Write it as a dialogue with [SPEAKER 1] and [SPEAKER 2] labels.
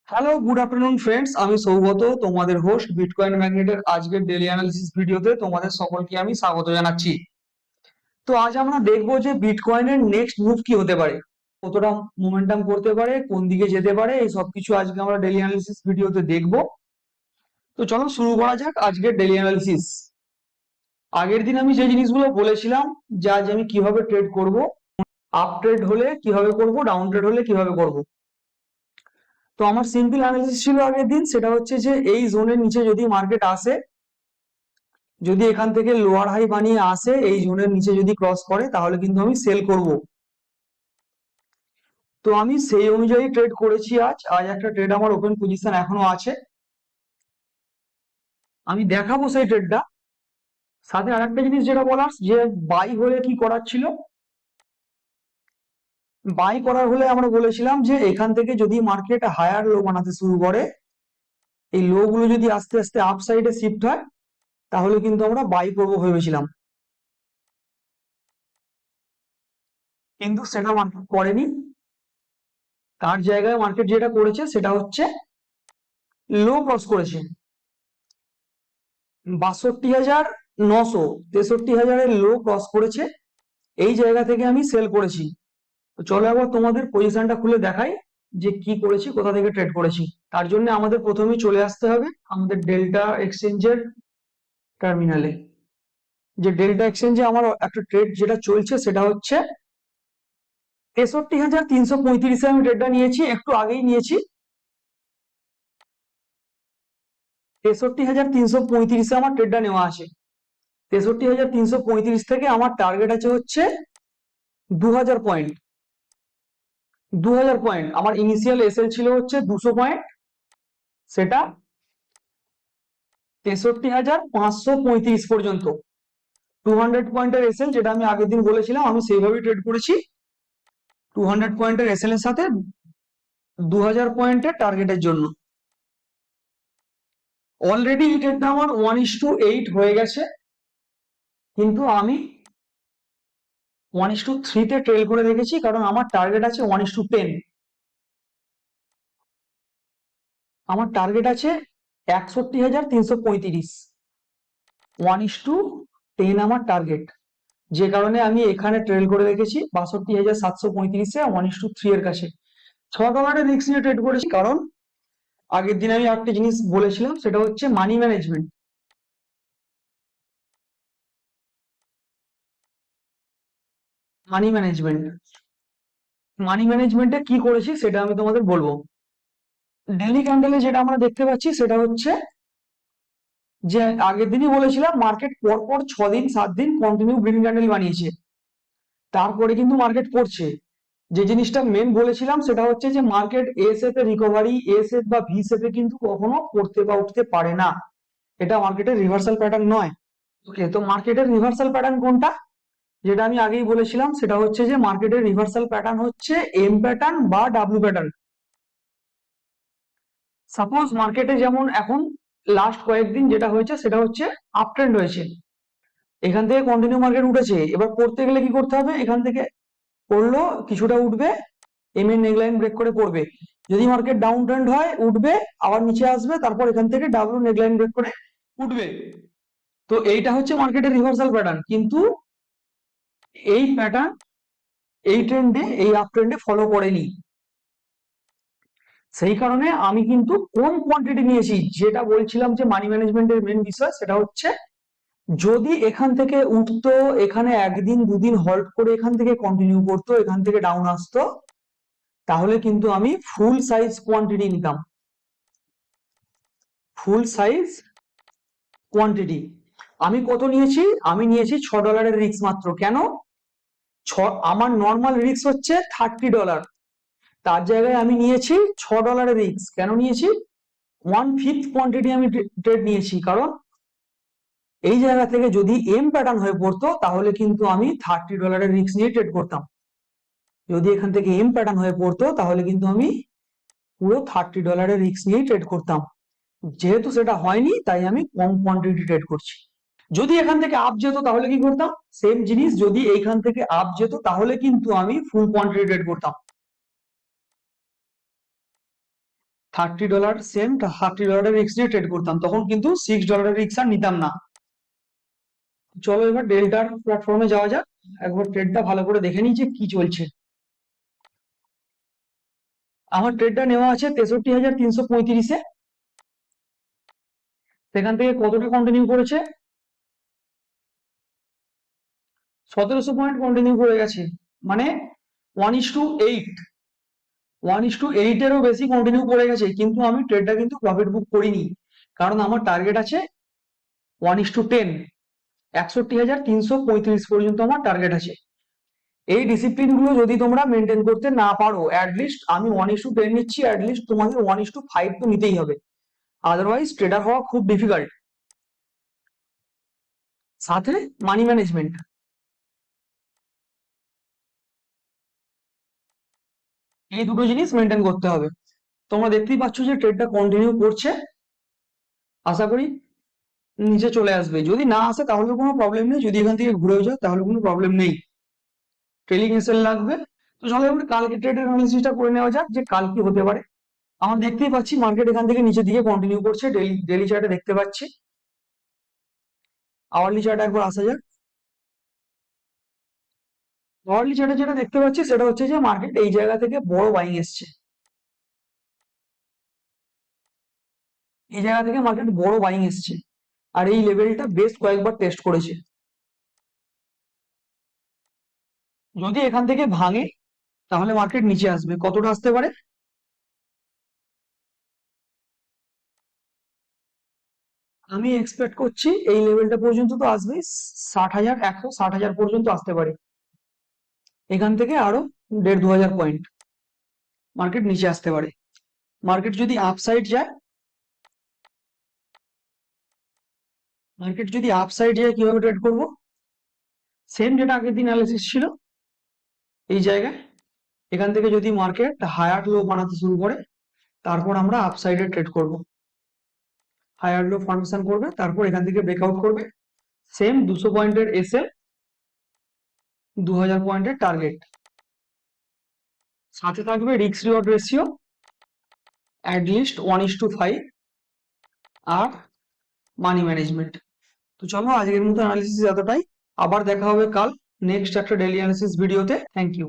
[SPEAKER 1] Hello, good afternoon friends. আমি সৌগত, তোমাদের host bitcoin ম্যাগনেটের আজকের ডেইলি অ্যানালিসিস ভিডিওতে তোমাদের সকলকে আমি স্বাগত জানাচ্ছি। তো আজ আমরা দেখবো যে বিটকয়েনের নেক্সট মুভ কি হতে পারে, কতটা মোমেন্টাম করতে পারে, কোন দিকে যেতে পারে, এই সব কিছু আজকে আমরা ডেইলি অ্যানালিসিস ভিডিওতে দেখবো। তো চলো শুরু করা যাক আজকের ডেইলি অ্যানালিসিস। আগের দিন আমি যে জিনিসগুলো বলেছিলাম যে আজ আমি কিভাবে ট্রেড করব, আপ ট্রেড হলে কিভাবে করব, ডাউন ট্রেড হলে কিভাবে করব। তো আমার সিম্পল অ্যানালিসিস ছিল আগের দিন, সেটা হচ্ছে যে এই জোনের নিচে যদি মার্কেট আসে, যদি এখান থেকে লোয়ার হাই বানিয়ে আসে, এই জোনের নিচে যদি ক্রস করে, তাহলে কিন্তু আমি সেল করব। তো আমি সেই অনুযায়ী ট্রেড করেছি। আজ আজ একটা ট্রেড আমার ওপেন পজিশন এখনো আছে, আমি দেখাবো সেই ট্রেডটা। সাথে আরেকটা জিনিস যেটা বলার, যে বাই হলে কি করার ছিল। বাই করার হলে আমরা বলেছিলাম যে এখান থেকে যদি মার্কেট হায়ার লো বানাতে শুরু করে, এই লো গুলো যদি আস্তে আস্তে আপ সাইডে শিফট হয়, তাহলে কিন্তু আমরা বাই করবো ভেবেছিলাম। কিন্তু সেটা মার্কেট করেনি। তার জায়গায় মার্কেট যেটা করেছে সেটা হচ্ছে লো ক্রস করেছে ৬২,৯০০, ৬৩,০০০-এর লো ক্রস করেছে। এই জায়গা থেকে আমি সেল করেছি। তো চলো একবার তোমাদের পজিশনটা খুলে দেখাই যে কি করেছি, কোথা থেকে ট্রেড করেছি। তার জন্য আমাদের প্রথমেই চলে আসতে হবে আমাদের ডেল্টা এক্সচেঞ্জের টার্মিনালে। যে ডেল্টা এক্সচেঞ্জে আমার একটা ট্রেড যেটা চলছে সেটা হচ্ছে ৬৩,৩৩৫ আমি ট্রেডটা নিয়েছি, একটু আগেই নিয়েছি। ৬৩,৩৩৫ আমার ট্রেডটা নেওয়া আছে। ৬৩,৩৩৫ থেকে আমার টার্গেট আছে হচ্ছে ২০০০ পয়েন্ট। ২০০০ পয়েন্ট আমার ইনিশিয়াল এসএল ছিল হচ্ছে ২০০ পয়েন্ট, সেটা ৬৩,৫৩৫ পর্যন্ত। 200 পয়েন্টের এসএল, যেটা আমি আগের দিন বলেছিলাম, আমি সেইভাবেই ট্রেড করেছি। 200 পয়েন্টের এসএল এর সাথে ২০০০ পয়েন্টের টার্গেটের জন্য। অলরেডি এই ট্রেডটা আমার 1:8 হয়ে গেছে, কিন্তু আমি 1:3 তে ট্রেল করে রেখেছি, কারণ আমার টার্গেট আছে 1:10। আমার টার্গেট আছে ৬১,৩৩৫। 1:10 আমার টার্গেট, যে কারণে আমি এখানে ট্রেল করে রেখেছি ৬২,৭৩৫-এ 1:3 এর কাছে। $6 রিস্ক নিয়ে ট্রেড করেছি, কারণ আগের দিন আমি একটা জিনিস বলেছিলাম, সেটা হচ্ছে মানি ম্যানেজমেন্ট। মানি ম্যানেজমেন্ট মানি ম্যানেজমেন্টে কি করেছি সেটা আমি তোমাদের বলবো। ডেইলি ক্যান্ডেলে যেটা আমরা দেখতে পাচ্ছি সেটা হচ্ছে যে আগের দিনই বলেছিলাম মার্কেট পরপর 6 দিন 7 দিন কন্টিনিউ গ্রিন ক্যান্ডেল বানিয়েছে, তারপরে কিন্তু মার্কেট পড়ছে। যে জিনিসটা মেন বলেছিলাম সেটা হচ্ছে যে মার্কেট এ শেপে রিকভারি, এ শেপ বা ভি শেপে কিন্তু কখনো পড়তে বা উঠতে পারে না। এটা মার্কেটের রিভার্সাল প্যাটার্ন নয়। ওকে, তো মার্কেটের রিভার্সাল প্যাটার্ন কোনটা, যেটা আমি আগেই বলেছিলাম, সেটা হচ্ছে যে মার্কেটের রিভার্সাল প্যাটার্ন হচ্ছে এম প্যাটার্ন বা ডাব্লিউ প্যাটার্ন। সাপোজ মার্কেটে যেমন এখন লাস্ট কয়েকদিন যেটা হয়েছে সেটা হচ্ছে আপ ট্রেন্ড হয়েছে, এখান থেকে কন্টিনিউ মার্কেট উঠেছে। এবার পড়তে গেলে কি করতে হবে, এখান থেকে পড়লো, কিছুটা উঠবে, এম এর নেকলাইন ব্রেক করে পড়বে। যদি মার্কেট ডাউন ট্রেন্ড হয়, উঠবে, আবার নিচে আসবে, তারপর এখান থেকে ডাব্লিউ নেকলাইন ব্রেক করে উঠবে। তো এইটা হচ্ছে মার্কেটের রিভার্সাল প্যাটার্ন, কিন্তু এই প্যাটার্ন এই ট্রেন্ডে, এই আপ ট্রেন্ডে ফলো করেনি। সেই কারণে আমি কিন্তু কম কোয়ান্টিটি নিয়েছি। যেটা বলছিলাম যে মানি ম্যানেজমেন্টের মেন বিষয় সেটা হচ্ছে, যদি এখান থেকে উঠতো, এখানে একদিন দুদিন হল্ট করে এখান থেকে কন্টিনিউ করতো, এখান থেকে ডাউন আসতো, তাহলে কিন্তু আমি ফুল সাইজ কোয়ান্টিটি নিতাম। ফুল সাইজ কোয়ান্টিটি আমি কত নিয়েছি, আমি নিয়েছি $6 রিস্ক মাত্র। কেন? আমার নর্মাল রিস্ক হচ্ছে $30, তার জায়গায় আমি নিয়েছি $6 রিস্ক। কেন নিয়েছি? 1/5 কোয়ান্টিটি আমি ট্রেড নিয়েছি, কারণ এই জায়গা থেকে যদি এম প্যাটার্ন হয়ে পড়তো, তাহলে কিন্তু আমি $30 রিস্ক নিয়ে ট্রেড করতাম। যদি এখান থেকে এম প্যাটার্ন হয়ে পড়তো, তাহলে কিন্তু আমি পুরো $30 রিস্ক নিয়ে ট্রেড করতাম। যেহেতু সেটা হয়নি, তাই আমি কম কোয়ান্টিটি ট্রেড করছি। যদি এখান থেকে আপ যেত তাহলে কি করতাম, সেম জিনিস, যদি এইখান থেকে আপ যেত তাহলে কিন্তু আমি ফুল কোয়ান্টিটি ট্রেড করতাম। $30 সেম $30 রিস্ক নিয়ে ট্রেড করতাম, তখন কিন্তু $6 রিস্ক আর নিতাম না। চলো এবার ডেল্টার প্ল্যাটফর্মে যাওয়া যাক, একবার ট্রেডটা ভালো করে দেখে নিই যে কি চলছে। আমার ট্রেডটা নেওয়া আছে 63,335-এ। সেখান থেকে কতটা কন্টিনিউ করেছে? 1700 পয়েন্ট কন্টিনিউ করে গেছে, মানে 1:8, 1:8-এরও বেশি কন্টিনিউ করে গেছে। কিন্তু আমি ট্রেডটা কিন্তু প্রফিট বুক করিনি, কারণ আমার টার্গেট আছে 1:10, 61,335 পর্যন্ত আমার টার্গেট আছে। এই ডিসিপ্লিন গুলো যদি তোমরা মেনটেন করতে না পারো, অ্যাটলিস্ট আমি 1:10 নিচ্ছি, অ্যাটলিস্ট তোমাদের 1:5 তো নিতেই হবে, আদারওয়াইজ ট্রেডার হওয়া খুব ডিফিকাল্ট। সাথে মানি ম্যানেজমেন্ট, এই দুটো জিনিস মেনটেন করতে হবে। তোমরা দেখতেই পাচ্ছ যে ট্রেডটা কন্টিনিউ করছে, আশা করি নিচে চলে আসবে। যদি না আসে তাহলে কোনো প্রবলেম নেই, যদি এখান থেকে ঘুরেও যায় তাহলে কোনো প্রবলেম নেই, ট্রেলিং এসএল লাগবে। তো চলো এবার কালকে ট্রেডের অ্যানালিসিসটা করে নেওয়া যাক যে কাল কি হতে পারে। আমরা দেখতেই পাচ্ছি মার্কেট এখান থেকে নিচের দিকে কন্টিনিউ করছে, ডেইলি চার্টে দেখতে পাচ্ছি। আওয়ারলি চার্টে একবার আসা যাক। আওয়ারলি চার্টে যেটা দেখতে পাচ্ছি সেটা হচ্ছে যে মার্কেট এই জায়গা থেকে বড় বাইং এসছে, এই জায়গা থেকে মার্কেট বড় বাইং এসছে, আর এই লেভেলটা বেশ কয়েকবার টেস্ট করেছে। যদি এখান থেকে ভাঙে তাহলে মার্কেট নিচে আসবে, কতটা আসতে পারে? আমি এক্সপেক্ট করছি এই লেভেলটা পর্যন্ত তো আসবেই, 60,000, 160,000 পর্যন্ত আসতে পারে। এখান থেকে আরো 1,500-2,000 পয়েন্ট মার্কেট নিচে আসতে পারে। মার্কেট যদি আপসাইড যায়, কিভাবে ট্রেড করব? সেম যেটা আগের দিন অ্যানালিসিস ছিল, এই জায়গায় এখান থেকে যদি মার্কেট হায়ার লো বানাতে শুরু করে, তারপর আমরা আপসাইডে ট্রেড করব। হায়ার লো ফর্মেশন করবে, তারপর এখান থেকে ব্রেকআউট করবে, সেম 200 পয়েন্টের এসএল, 2,000 পয়েন্টের টার্গেট, সাথে থাকবে রিস্ক রিওয়ার্ড রেশিও অ্যাটলিস্ট 1:5, আর মানি ম্যানেজমেন্ট। তো চলো আজকের মতো অ্যানালিসিস এতটাই, আবার দেখা হবে কাল নেক্সট একটা ডেইলি অ্যানালিসিস ভিডিওতে। Thank you.